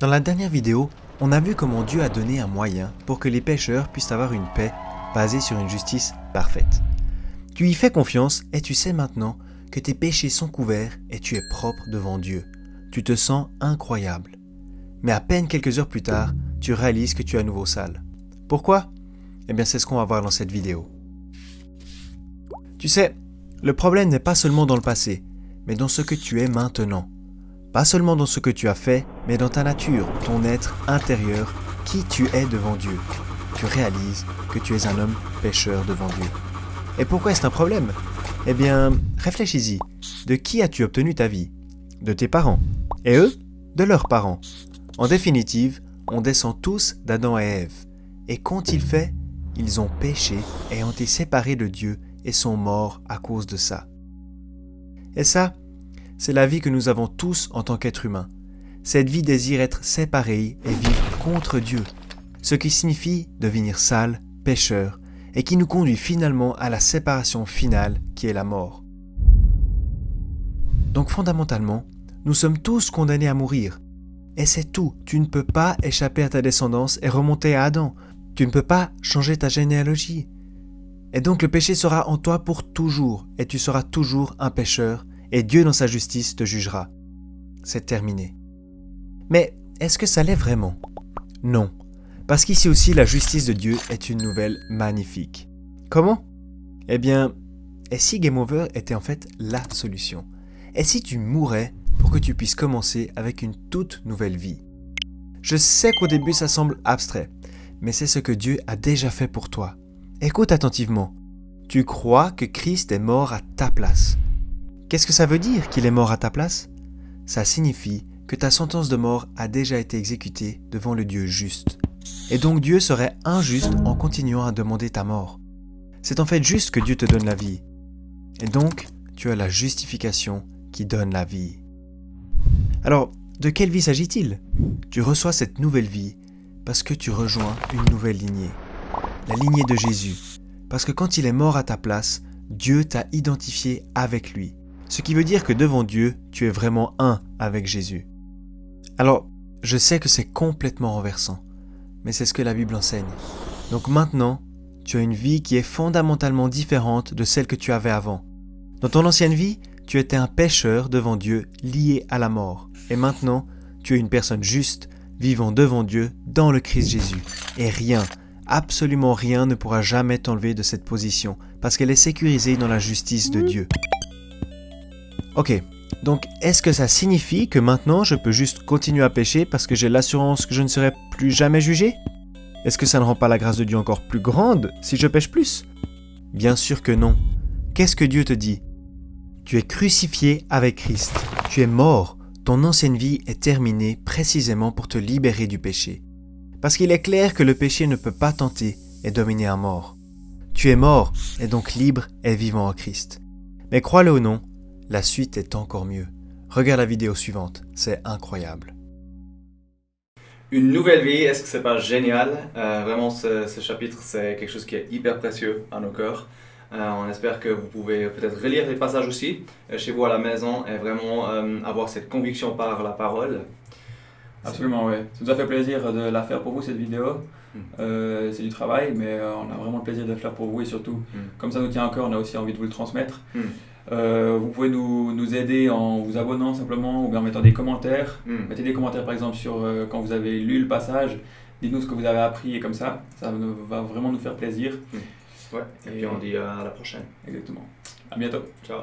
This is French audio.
Dans la dernière vidéo, on a vu comment Dieu a donné un moyen pour que les pécheurs puissent avoir une paix basée sur une justice parfaite. Tu y fais confiance et tu sais maintenant que tes péchés sont couverts et tu es propre devant Dieu. Tu te sens incroyable. Mais à peine quelques heures plus tard, tu réalises que tu es à nouveau sale. Pourquoi ? Eh bien, c'est ce qu'on va voir dans cette vidéo. Tu sais, le problème n'est pas seulement dans le passé, mais dans ce que tu es maintenant. Pas seulement dans ce que tu as fait, mais dans ta nature, ton être intérieur, qui tu es devant Dieu. Tu réalises que tu es un homme pécheur devant Dieu. Et pourquoi est-ce un problème ? Eh bien, réfléchis-y. De qui as-tu obtenu ta vie ? De tes parents. Et eux ? De leurs parents. En définitive, on descend tous d'Adam et Ève. Et qu'ont-ils fait ? Ils ont péché et ont été séparés de Dieu et sont morts à cause de ça. Et ça, c'est la vie que nous avons tous en tant qu'êtres humains. Cette vie désire être séparée et vivre contre Dieu, ce qui signifie devenir sale, pécheur, et qui nous conduit finalement à la séparation finale qui est la mort. Donc fondamentalement, nous sommes tous condamnés à mourir. Et c'est tout, tu ne peux pas échapper à ta descendance et remonter à Adam. Tu ne peux pas changer ta généalogie. Et donc le péché sera en toi pour toujours, et tu seras toujours un pécheur, et Dieu dans sa justice te jugera. C'est terminé. Mais est-ce que ça l'est vraiment ? Non, parce qu'ici aussi la justice de Dieu est une nouvelle magnifique. Comment ? Eh bien, et si Game Over était en fait la solution ? Et si tu mourais pour que tu puisses commencer avec une toute nouvelle vie ? Je sais qu'au début ça semble abstrait, mais c'est ce que Dieu a déjà fait pour toi. Écoute attentivement. Tu crois que Christ est mort à ta place. Qu'est-ce que ça veut dire qu'il est mort à ta place ? Ça signifie que ta sentence de mort a déjà été exécutée devant le Dieu juste. Et donc Dieu serait injuste en continuant à demander ta mort. C'est en fait juste que Dieu te donne la vie. Et donc, tu as la justification qui donne la vie. Alors, de quelle vie s'agit-il ? Tu reçois cette nouvelle vie parce que tu rejoins une nouvelle lignée. La lignée de Jésus. Parce que quand il est mort à ta place, Dieu t'a identifié avec lui. Ce qui veut dire que devant Dieu, tu es vraiment un avec Jésus. Alors, je sais que c'est complètement renversant, mais c'est ce que la Bible enseigne. Donc maintenant, tu as une vie qui est fondamentalement différente de celle que tu avais avant. Dans ton ancienne vie, tu étais un pécheur devant Dieu, lié à la mort. Et maintenant, tu es une personne juste, vivant devant Dieu dans le Christ Jésus. Et rien, absolument rien ne pourra jamais t'enlever de cette position, parce qu'elle est sécurisée dans la justice de Dieu. Ok, donc est-ce que ça signifie que maintenant je peux juste continuer à pécher parce que j'ai l'assurance que je ne serai plus jamais jugé ? Est-ce que ça ne rend pas la grâce de Dieu encore plus grande si je pêche plus ? Bien sûr que non. Qu'est-ce que Dieu te dit ? Tu es crucifié avec Christ. Tu es mort. Ton ancienne vie est terminée précisément pour te libérer du péché. Parce qu'il est clair que le péché ne peut pas tenter et dominer un mort. Tu es mort et donc libre et vivant en Christ. Mais crois-le ou non, la suite est encore mieux. Regarde la vidéo suivante, c'est incroyable. Une nouvelle vie, est-ce que c'est pas génial ? Vraiment, ce chapitre, c'est quelque chose qui est hyper précieux à nos cœurs. On espère que vous pouvez peut-être relire les passages aussi chez vous à la maison et vraiment avoir cette conviction par la parole. Absolument, oui. Ça nous a fait plaisir de la faire pour vous, cette vidéo. C'est du travail, mais on a vraiment le plaisir de le faire pour vous et surtout, comme ça nous tient à cœur, on a aussi envie de vous le transmettre. Vous pouvez nous aider en vous abonnant simplement ou bien en mettant des commentaires. Mettez des commentaires par exemple sur quand vous avez lu le passage. Dites-nous ce que vous avez appris et comme ça va vraiment nous faire plaisir. Ouais. Et puis on dit à la prochaine. Exactement. À bientôt. Ciao.